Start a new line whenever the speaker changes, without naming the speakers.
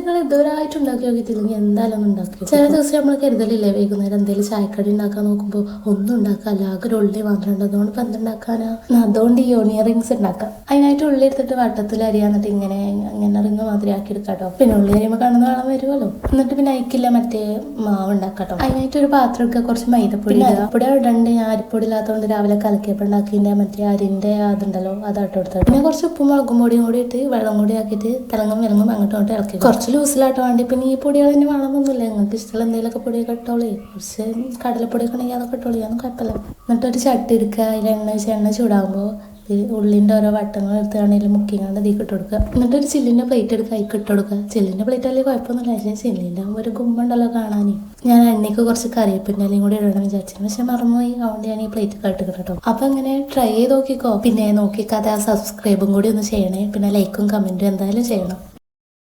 നിങ്ങൾ ഇതുവരായിട്ട് ഉണ്ടാക്കി നോക്കിയിട്ടില്ലെങ്കിൽ എന്തായാലും ഒന്ന് ഉണ്ടാക്കി. ചില ദിവസം നമ്മൾ കരുതലില്ലേ വൈകുന്നേരം എന്തെങ്കിലും ചായക്കടി ഉണ്ടാക്കാൻ നോക്കുമ്പോൾ ഒന്നും ഉണ്ടാക്കാല്ല, ആകെ ഒരു ഉള്ളി മാത്രം ഉണ്ട്. അതുകൊണ്ട് ഇപ്പം എന്തുണ്ടാക്കാനാ? അതുകൊണ്ട് ഈ ഓണിയൻ റിങ്സ് ഉണ്ടാക്കാം. അതിനായിട്ട് ഉള്ളി എടുത്തിട്ട് വട്ടത്തിൽ അരിയാന്നിട്ട് ഇങ്ങനെ റിങ് മാതിരി ആക്കി എടുക്കാട്ടോ. പിന്നെ ഉള്ളി അരിയുമ്പോൾ കാണുന്ന വെള്ളം വരുമല്ലോ. എന്നിട്ട് പിന്നെ അയക്കില്ല മറ്റേ മാവ് ഉണ്ടാക്കാട്ടോ. അതിനായിട്ട് ഒരു പാത്രം എടുക്കുക, കുറച്ച് മൈദപ്പൊടി അരിപ്പൊടി ഇടണ്ട്. ഞാൻ അരിപ്പൊടി ഇല്ലാത്തതുകൊണ്ട് രാവിലെ കലക്കിയപ്പോൾ ഉണ്ടാക്കിൻ്റെ മറ്റേ അരിൻ്റെ അതുണ്ടല്ലോ അതാട്ടോ എടുത്തത്. പിന്നെ കുറച്ച് ഉപ്പും മുളകും പൊടിയും കൂടി ഇട്ട് വെള്ളം കൂടി ആക്കിയിട്ട് തിളങ്ങും അങ്ങോട്ടും അങ്ങോട്ട് ഇളക്കി. കുറച്ച് ലൂസിലാട്ടോ വേണ്ടി. പിന്നെ ഈ പൊടികൾ തന്നെ വേണമെന്നൊന്നുമില്ല, നിങ്ങൾക്ക് ഇഷ്ടമുള്ള എന്തെങ്കിലുമൊക്കെ പൊടിയൊക്കെ ഇട്ടോളി. കുറച്ച് കടലപ്പൊടിയൊക്കെ ഉണ്ടെങ്കിൽ അതൊക്കെ ഇട്ടോളി, അതൊന്നും കുഴപ്പമില്ല. എന്നിട്ട് ഒരു ചട്ടി എടുക്കുക, അതിൽ എണ്ണ ചൂടാകുമ്പോൾ ഉള്ളിൻ്റെ ഓരോ വട്ടങ്ങൾ എടുത്തുകയാണെങ്കിൽ മുക്കിങ്ങാണ്ട് ഇതിൽ ഇട്ട് കൊടുക്കുക. എന്നിട്ട് ഒരു ചില്ലിൻ്റെ പ്ലേറ്റ് എടുക്കുക, അതിൽ ഇട്ട് കൊടുക്കുക. ചില്ലിൻ്റെ പ്ലേറ്റ് അല്ലെങ്കിൽ കുഴപ്പമൊന്നുമില്ല, പക്ഷേ ചില്ലിൻ്റെ ആകുമ്പോൾ ഒരു ഗുമ്മുണ്ടല്ലോ കാണാൻ. ഞാൻ എണ്ണയ്ക്ക് കുറച്ച് കറിവേപ്പിൻ്റെ അല്ലെങ്കിൽ കൂടി ഇടണം വിചാരിച്ചു, പക്ഷെ മറന്നുപോയി. അതുകൊണ്ട് ഞാൻ ഈ പ്ലേറ്റ് ഇട്ട് കേട്ടോ. അപ്പം അങ്ങനെ ട്രൈ ചെയ്ത് നോക്കിക്കോ. പിന്നെ നോക്കിക്കാതെ ആ സബ്സ്ക്രൈബും കൂടി ഒന്ന് ചെയ്യണേ. പിന്നെ ലൈക്കും കമൻറ്റും എന്തായാലും ചെയ്യണം.